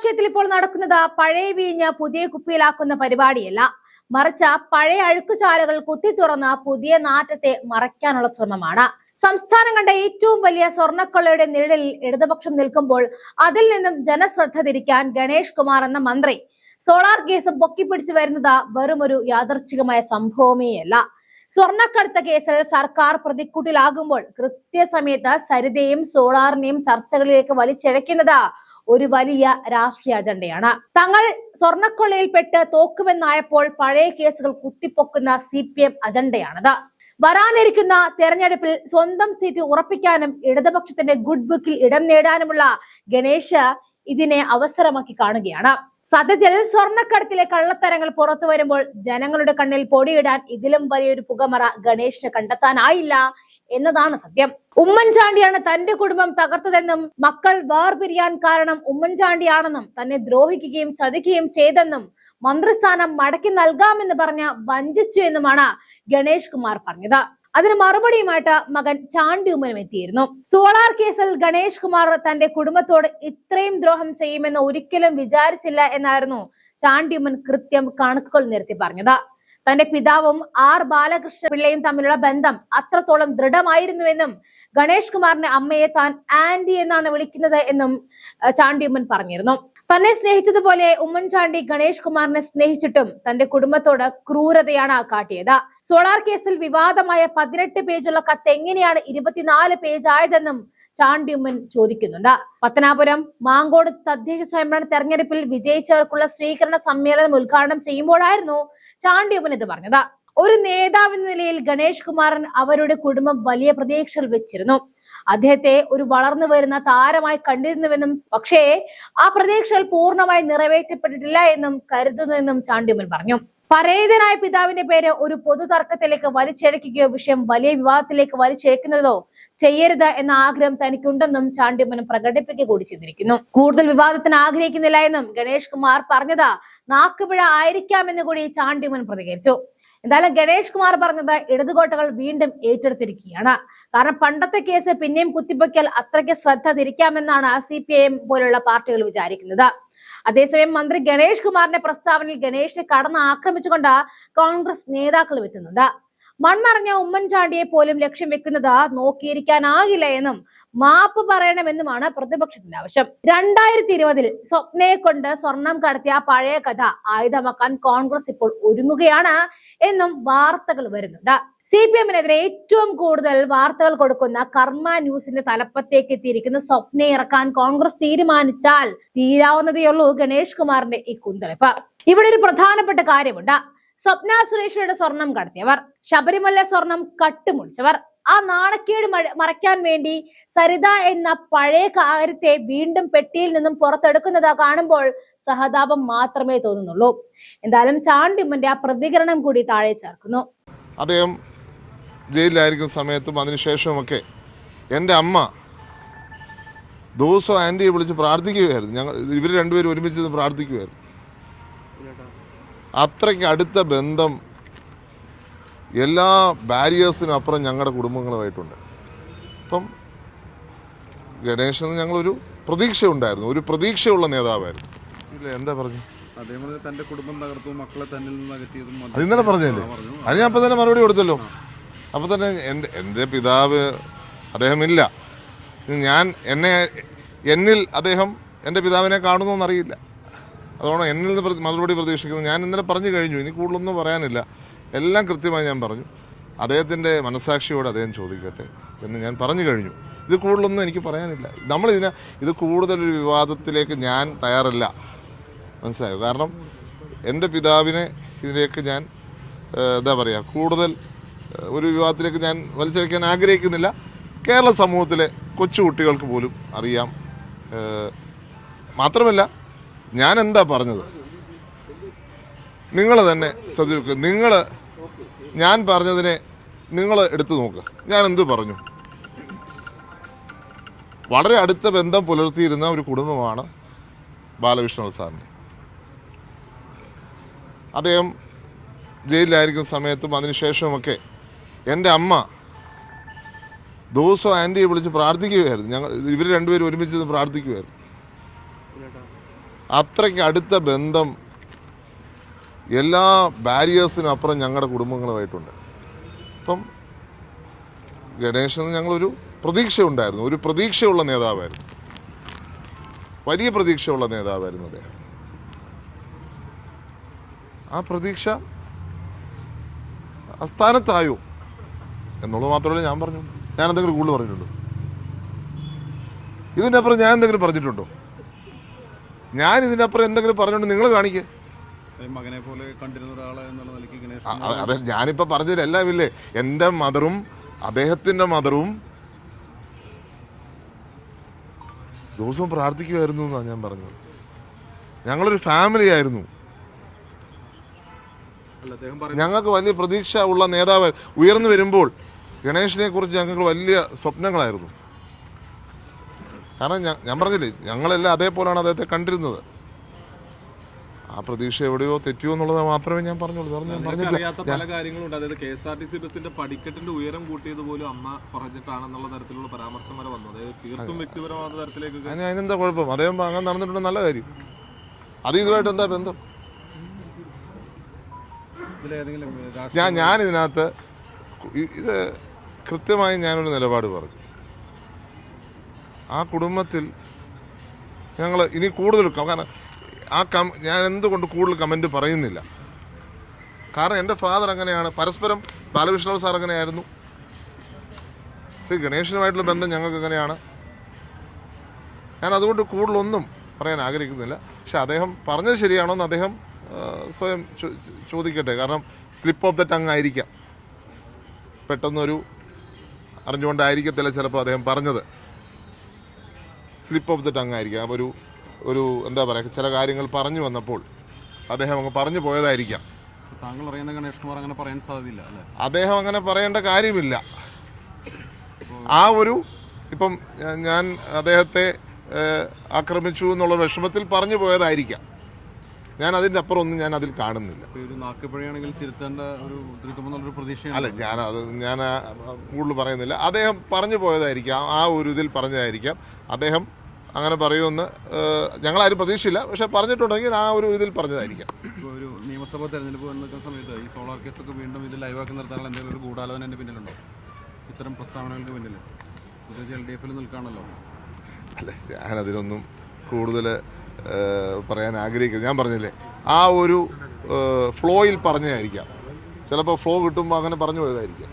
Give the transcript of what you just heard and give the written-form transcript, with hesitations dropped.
രാഷ്ട്രീയത്തിൽ ഇപ്പോൾ നടക്കുന്നത് പഴയ വീഞ്ഞ് പുതിയ കുപ്പിയിലാക്കുന്ന പരിപാടിയല്ല, മറിച്ച് പഴയ അഴുക്കുചാലുകൾ കുത്തി തുറന്ന പുതിയ നാറ്റത്തെ മറയ്ക്കാനുള്ള ശ്രമമാണ്. സംസ്ഥാനം കണ്ട ഏറ്റവും വലിയ സ്വർണ്ണക്കൊള്ളയുടെ നിഴലിൽ ഇടതുപക്ഷം നിൽക്കുമ്പോൾ അതിൽ നിന്നും ജനശ്രദ്ധ തിരിക്കാൻ ഗണേഷ് കുമാർ എന്ന മന്ത്രി സോളാർ കേസ് പൊക്കിപ്പിടിച്ചു വരുന്നത് വെറുമൊരു യാദർച്ഛികമായ സംഭവമേയല്ല. സ്വർണ്ണക്കടത്ത് കേസിൽ സർക്കാർ പ്രതിക്കൂട്ടിലാകുമ്പോൾ കൃത്യസമയത്ത് സരിതയും സോളാറിനെയും ചർച്ചകളിലേക്ക് വലിച്ചിഴക്കുന്നത് ഒരു വലിയ രാഷ്ട്രീയ അജണ്ടയാണ്. തങ്ങൾ സ്വർണ്ണക്കൊള്ളയിൽപ്പെട്ട് തോക്കുമെന്നായപ്പോൾ പഴയ കേസുകൾ കുത്തിപ്പൊക്കുന്ന CPM അജണ്ടയാണത്. വരാനിരിക്കുന്ന തെരഞ്ഞെടുപ്പിൽ സ്വന്തം സീറ്റ് ഉറപ്പിക്കാനും ഇടതുപക്ഷത്തിന്റെ ഗുഡ് ബുക്കിൽ ഇടം നേടാനുമുള്ള ഗണേഷ് ഇതിനെ അവസരമാക്കി കാണുകയാണ്. സത്യത്തിൽ സ്വർണ്ണക്കടത്തിലെ കള്ളത്തരങ്ങൾ പുറത്തു വരുമ്പോൾ ജനങ്ങളുടെ കണ്ണിൽ പൊടിയിടാൻ ഇതിലും വലിയൊരു പുകമറ ഗണേഷിന് കണ്ടെത്താനായില്ല എന്നതാണ് സത്യം. ഉമ്മൻചാണ്ടിയാണ് തന്റെ കുടുംബം തകർത്തതെന്നും മക്കൾ വേർപിരിയാൻ കാരണം ഉമ്മൻചാണ്ടിയാണെന്നും തന്നെ ദ്രോഹിക്കുകയും ചതിക്കുകയും ചെയ്തെന്നും മന്ത്രിസ്ഥാനം മടക്കി നൽകാമെന്ന് പറഞ്ഞ് വഞ്ചിച്ചു എന്നുമാണ് ഗണേഷ് കുമാർ പറഞ്ഞത്. അതിന് മറുപടിയുമായിട്ട് മകൻ ചാണ്ടി ഉമ്മനും എത്തിയിരുന്നു. സോളാർ കേസിൽ ഗണേഷ് കുമാർ തന്റെ കുടുംബത്തോട് ഇത്രയും ദ്രോഹം ചെയ്യുമെന്ന് ഒരിക്കലും വിചാരിച്ചില്ല എന്നായിരുന്നു ചാണ്ടി ഉമ്മൻ കൃത്യം കണക്കുകൾ നിരത്തി പറഞ്ഞത്. തന്റെ പിതാവും ബാലകൃഷ്ണ പിള്ളയും തമ്മിലുള്ള ബന്ധം അത്രത്തോളം ദൃഢമായിരുന്നുവെന്നും ഗണേഷ് കുമാറിന്റെ അമ്മയെ താൻ ആന്റി എന്നാണ് വിളിക്കുന്നത് എന്നും ചാണ്ടി ഉമ്മൻ പറഞ്ഞിരുന്നു. തന്നെ സ്നേഹിച്ചതുപോലെ ഉമ്മൻചാണ്ടി ഗണേഷ് കുമാറിനെ സ്നേഹിച്ചിട്ടും തന്റെ കുടുംബത്തോട് ക്രൂരതയാണ് കാട്ടിയത്. സോളാർ കേസിൽ വിവാദമായ 18 പേജുള്ള കത്ത് എങ്ങനെയാണ് 24 പേജ് ആയതെന്നും ചാണ്ടി ഉമ്മൻ ചോദിക്കുന്നുണ്ട്. പത്തനാപുരം മാങ്കോട് തദ്ദേശ സ്വയംഭരണ തെരഞ്ഞെടുപ്പിൽ വിജയിച്ചവർക്കുള്ള സ്വീകരണ സമ്മേളനം ഉദ്ഘാടനം ചെയ്യുമ്പോഴായിരുന്നു ചാണ്ടി ഉമ്മൻ ഇത് പറഞ്ഞത്. ഒരു നേതാവെന്ന നിലയിൽ ഗണേഷ് കുമാരൻ അവരുടെ കുടുംബം വലിയ പ്രതീക്ഷകൾ വെച്ചിരുന്നു. അദ്ദേഹത്തെ ഒരു വളർന്നു വരുന്ന താരമായി കണ്ടിരുന്നുവെന്നും പക്ഷേ ആ പ്രതീക്ഷകൾ പൂർണ്ണമായി നിറവേറ്റപ്പെട്ടിട്ടില്ല എന്നും കരുതുന്നുവെന്നും ചാണ്ടി ഉമ്മൻ പറഞ്ഞു. പരേതനായ പിതാവിന്റെ പേര് ഒരു പൊതു തർക്കത്തിലേക്ക് വലിച്ചിഴക്കുകയോ വിഷയം വലിയ വിവാദത്തിലേക്ക് വലിച്ചിഴക്കുന്നതോ ചെയ്യരുത് എന്ന ആഗ്രഹം തനിക്കുണ്ടെന്നും ചാണ്ടി ഉമ്മൻ പ്രകടിപ്പിക്കുക കൂടി ചെയ്തിരിക്കുന്നു. കൂടുതൽ വിവാദത്തിന് ആഗ്രഹിക്കുന്നില്ല എന്നും ഗണേഷ് കുമാർ പറഞ്ഞത് നാക്കുപിഴ ആയിരിക്കാമെന്ന് കൂടി ചാണ്ടി ഉമ്മൻ പ്രതികരിച്ചു. എന്തായാലും ഗണേഷ് കുമാർ പറഞ്ഞത് ഇടതുകോട്ടകൾ വീണ്ടും ഏറ്റെടുത്തിരിക്കുകയാണ്. കാരണം പണ്ടത്തെ കേസ് പിന്നെയും കുത്തിപ്പൊക്കിയാൽ അത്രയ്ക്ക് ശ്രദ്ധ തിരിക്കാമെന്നാണ് CPIM പോലുള്ള പാർട്ടികൾ വിചാരിക്കുന്നത്. അതേസമയം മന്ത്രി ഗണേഷ് കുമാറിന്റെ പ്രസ്താവനയിൽ ഗണേഷിനെ കടന്ന് ആക്രമിച്ചുകൊണ്ട് കോൺഗ്രസ് നേതാക്കൾ എത്തുന്നുണ്ട്. മൺമറഞ്ഞ ഉമ്മൻചാണ്ടിയെ പോലും ലക്ഷ്യം വെക്കുന്നത് നോക്കിയിരിക്കാനാകില്ല എന്നും മാപ്പ് പറയണമെന്നുമാണ് പ്രതിപക്ഷത്തിന്റെ ആവശ്യം. 2020 സ്വപ്നയെ കൊണ്ട് സ്വർണം കടത്തിയ പഴയ കഥ ആയുധമാക്കാൻ കോൺഗ്രസ് ഇപ്പോൾ ഒരുങ്ങുകയാണ് എന്നും വാർത്തകൾ വരുന്നുണ്ട്. CPMനെതിരെ ഏറ്റവും കൂടുതൽ വാർത്തകൾ കൊടുക്കുന്ന കർമ്മ ന്യൂസിന്റെ തലപ്പത്തേക്ക് എത്തിയിരിക്കുന്ന സ്വപ്നയെ ഇറക്കാൻ കോൺഗ്രസ് തീരുമാനിച്ചാൽ തീരാവുന്നതേയുള്ളൂ ഗണേഷ് കുമാറിന്റെ ഈ കുന്തളിപ്പ്. ഇവിടെ ഒരു പ്രധാനപ്പെട്ട കാര്യമുണ്ട്. സ്വപ്ന സുരേഷയുടെ സ്വർണം കടത്തിയവർ, ശബരിമല സ്വർണം കട്ടുമുടിച്ചവർ, ആ നാണക്കേട് മറയ്ക്കാൻ വേണ്ടി സരിത എന്ന പഴയ കാര്യത്തെ വീണ്ടും പെട്ടിയിൽ നിന്നും പുറത്തെടുക്കുന്നത് കാണുമ്പോൾ സഹതാപം മാത്രമേ തോന്നുന്നുള്ളൂ. എന്തായാലും ചാണ്ടി ഉമ്മന്റെ ആ പ്രതികരണം കൂടി താഴെ ചേർക്കുന്നു. അദ്ദേഹം ജയിലിലായിരിക്കുന്ന സമയത്തും അതിനുശേഷമൊക്കെ എൻ്റെ അമ്മ ദിവസവും ആൻറ്റിയെ വിളിച്ച് പ്രാർത്ഥിക്കുകയായിരുന്നു. ഇവർ രണ്ടുപേരും ഒരുമിച്ച് പ്രാർത്ഥിക്കുകയായിരുന്നു. അത്രയ്ക്ക് അടുത്ത ബന്ധം എല്ലാ ബാരിയേഴ്സിനും അപ്പുറം ഞങ്ങളുടെ കുടുംബങ്ങളുമായിട്ടുണ്ട്. അപ്പം ഗണേശന് ഞങ്ങളൊരു പ്രതീക്ഷ ഉണ്ടായിരുന്നു, ഒരു പ്രതീക്ഷയുള്ള നേതാവായിരുന്നു. ഇല്ല, എന്താ പറഞ്ഞു? തന്റെ കുടുംബം തകർത്തു, മക്കളെ തന്നിൽ നിന്ന് അകറ്റിയതും അത് ഇന്നലെ പറഞ്ഞല്ലേ? അത് ഞാൻ അപ്പം തന്നെ മറുപടി കൊടുത്തല്ലോ. അപ്പം തന്നെ എൻ്റെ പിതാവ് അദ്ദേഹമില്ല, എന്നിൽ അദ്ദേഹം എൻ്റെ പിതാവിനെ കാണുന്നോന്നറിയില്ല. അതുകൊണ്ട് എന്നിൽ നിന്ന് മറുപടി പ്രതീക്ഷിക്കുന്നത് ഞാൻ ഇന്നലെ പറഞ്ഞു കഴിഞ്ഞു. ഇനി കൂടുതലൊന്നും പറയാനില്ല, എല്ലാം കൃത്യമായി ഞാൻ പറഞ്ഞു. അദ്ദേഹത്തിൻ്റെ മനസ്സാക്ഷിയോട് അദ്ദേഹം ചോദിക്കട്ടെ എന്ന് ഞാൻ പറഞ്ഞു കഴിഞ്ഞു. ഇത് കൂടുതലൊന്നും എനിക്ക് പറയാനില്ല. ഇത് കൂടുതലൊരു വിവാദത്തിലേക്ക് ഞാൻ തയ്യാറല്ല, മനസ്സിലായോ? കാരണം എൻ്റെ പിതാവിനെ ഇതിലേക്ക് ഞാൻ എന്താ പറയുക, കൂടുതൽ ഒരു വിവാദത്തിലേക്ക് ഞാൻ വലിച്ചഴിക്കാൻ ആഗ്രഹിക്കുന്നില്ല. കേരള സമൂഹത്തിലെ കൊച്ചുകുട്ടികൾക്ക് പോലും അറിയാം. മാത്രമല്ല, ഞാൻ എന്താ പറഞ്ഞത് നിങ്ങൾ തന്നെ ശ്രദ്ധിക്കുക. ഞാൻ പറഞ്ഞതിനെ നിങ്ങൾ എടുത്തു നോക്കുക. ഞാൻ എന്തു പറഞ്ഞു? വളരെ അടുത്ത ബന്ധം പുലർത്തിയിരുന്ന ഒരു കുടുംബമാണ് ബാലകൃഷ്ണ സാറിൻ്റെ. അദ്ദേഹം ജയിലിലായിരിക്കുന്ന സമയത്തും അതിനുശേഷമൊക്കെ എൻ്റെ അമ്മ ദിവസവും ആൻറ്റിയെ വിളിച്ച് പ്രാർത്ഥിക്കുകയായിരുന്നു. ഇവർ രണ്ടുപേരും ഒരുമിച്ച് പ്രാർത്ഥിക്കുകയായിരുന്നു. അത്രയ്ക്ക് അടുത്ത ബന്ധം എല്ലാ ബാരിയേഴ്സിനും അപ്പുറം ഞങ്ങളുടെ കുടുംബങ്ങളുമായിട്ടുണ്ട്. അപ്പം ഗണേശന് ഞങ്ങളൊരു പ്രതീക്ഷയുണ്ടായിരുന്നു, ഒരു പ്രതീക്ഷയുള്ള നേതാവായിരുന്നു, വലിയ പ്രതീക്ഷയുള്ള നേതാവായിരുന്നു അദ്ദേഹം. ആ പ്രതീക്ഷ അസ്ഥാനത്തായോ എന്നുള്ളത് മാത്രമല്ല ഞാൻ പറഞ്ഞു. ഞാൻ എന്തെങ്കിലും കൂടുതൽ പറഞ്ഞിട്ടുണ്ടോ? ഇതിൻ്റെ അപ്പുറം ഞാൻ എന്തെങ്കിലും പറഞ്ഞിട്ടുണ്ടോ? ഞാൻ ഇതിനപ്പുറം എന്തെങ്കിലും പറഞ്ഞുകൊണ്ട് നിങ്ങൾ കാണിക്കേ. മകനെ പോലെ കണ്ടിരുന്ന ഒരാളെ എന്നുള്ള നിലയ്ക്ക് ഗണേശൻ അതെ, ഞാനിപ്പോൾ പറഞ്ഞതിലെല്ലാം ഇല്ലേ, എൻ്റെ മദറും അദ്ദേഹത്തിൻ്റെ മദറും ദിവസവും പ്രാർത്ഥിക്കുമായിരുന്നു എന്നാണ് ഞാൻ പറഞ്ഞത്. ഞങ്ങളൊരു ഫാമിലി ആയിരുന്നു. ഞങ്ങൾക്ക് വലിയ പ്രതീക്ഷ ഉള്ള നേതാവ് ഉയർന്നു വരുമ്പോൾ ഗണേശനെ കുറിച്ച് ഞങ്ങൾക്ക് വലിയ സ്വപ്നങ്ങളായിരുന്നു. കാരണം ഞാൻ പറഞ്ഞില്ലേ, ഞങ്ങളെല്ലാം അതേപോലെയാണ് അദ്ദേഹത്തെ കണ്ടിരുന്നത്. ആ പ്രതീക്ഷ എവിടെയോ തെറ്റിയോ എന്നുള്ളത് മാത്രമേ ഞാൻ പറഞ്ഞുള്ളൂ. അറിയാത്ത പല കാര്യങ്ങളുണ്ട്. അതായത് KSRTC ബസിന്റെ പടിക്കെട്ടിന്റെ ഉയരം കൂട്ടിയത് പോലും അമ്മ പറഞ്ഞിട്ടാണെന്നുള്ള തരത്തിലുള്ള പരാമർശം വരെ വന്നു. അതായത് തീർത്തും വ്യക്തിപരമായ തരത്തിലേക്ക് അതിനെന്താ കുഴപ്പം? അദ്ദേഹം അങ്ങനെ നടന്നിട്ടുണ്ട്, നല്ല കാര്യം. അത് ഇതുമായിട്ട് എന്താ ബന്ധം? ഞാനിതിനകത്ത് ഇത് കൃത്യമായി ഞാനൊരു നിലപാട് പറഞ്ഞു. ആ കുടുംബത്തിൽ ഞങ്ങൾ ഇനി കൂടുതൽ കാരണം ഞാൻ എന്തുകൊണ്ട് കൂടുതൽ കമൻറ്റ് പറയുന്നില്ല. കാരണം എൻ്റെ ഫാദർ അങ്ങനെയാണ്, പരസ്പരം ബാലകൃഷ്ണ സാർ അങ്ങനെയായിരുന്നു, ശ്രീ ഗണേശനുമായിട്ടുള്ള ബന്ധം ഞങ്ങൾക്ക് അങ്ങനെയാണ്. ഞാൻ അതുകൊണ്ട് കൂടുതലൊന്നും പറയാൻ ആഗ്രഹിക്കുന്നില്ല. പക്ഷെ അദ്ദേഹം പറഞ്ഞത് ശരിയാണോ എന്ന് അദ്ദേഹം സ്വയം ചോദിക്കട്ടെ. കാരണം സ്ലിപ്പ് ഓഫ് ദ ടങ് ആയിരിക്കാം, പെട്ടെന്നൊരു അറിഞ്ഞുകൊണ്ടായിരിക്കത്തില്ല ചിലപ്പോൾ അദ്ദേഹം പറഞ്ഞത്. സ്ലിപ്പ് ഓഫ് ദ ടങ് ആയിരിക്കാം. അപ്പോൾ ഒരു എന്താ പറയുക, ചില കാര്യങ്ങൾ പറഞ്ഞു വന്നപ്പോൾ അദ്ദേഹം അങ്ങ് പറഞ്ഞു പോയതായിരിക്കാം. താങ്കൾ അറിയുന്ന ഗണേഷ്കുമാർ അങ്ങനെ പറയാൻ സാധ്യതയില്ല അല്ലേ? അദ്ദേഹം അങ്ങനെ പറയേണ്ട കാര്യമില്ല. ഇപ്പം ഞാൻ അദ്ദേഹത്തെ ആക്രമിച്ചു എന്നുള്ള വിഷമത്തിൽ പറഞ്ഞു പോയതായിരിക്കാം. ഞാൻ അതിൻ്റെ അപ്പുറം ഒന്നും ഞാൻ അതിൽ കാണുന്നില്ല. അല്ല, ഞാൻ കൂടുതൽ പറയുന്നില്ല. അദ്ദേഹം പറഞ്ഞു പോയതായിരിക്കാം, ആ ഒരു ഇതിൽ പറഞ്ഞതായിരിക്കാം. അദ്ദേഹം അങ്ങനെ പറയുമെന്ന് ഞങ്ങളാരും പ്രതീക്ഷയില്ല. പക്ഷെ പറഞ്ഞിട്ടുണ്ടെങ്കിൽ ആ ഒരു ഇതിൽ പറഞ്ഞതായിരിക്കാം. ഒരു നിയമസഭാ തെരഞ്ഞെടുപ്പ് വന്നിരിക്കുന്ന സമയത്ത് ഈ സോളാർ കേസൊക്കെ വീണ്ടും ഇത് ലൈവാക്കി നിർത്താനുള്ള എന്തെങ്കിലും ഒരു ഗൂഢാലോചന എൻ്റെ പിന്നിലുണ്ടോ? ഇത്തരം പ്രസ്താവനകൾക്ക് പിന്നിൽ LDF നിൽക്കുകയാണല്ലോ. അല്ല, ഞാനതിനൊന്നും കൂടുതൽ പറയാൻ ആഗ്രഹിക്കുന്നത്. ഞാൻ പറഞ്ഞില്ലേ, ആ ഒരു ഫ്ലോയിൽ പറഞ്ഞതായിരിക്കാം. ചിലപ്പോൾ ഫ്ലോ കിട്ടുമ്പോൾ അങ്ങനെ പറഞ്ഞു പോയതായിരിക്കാം.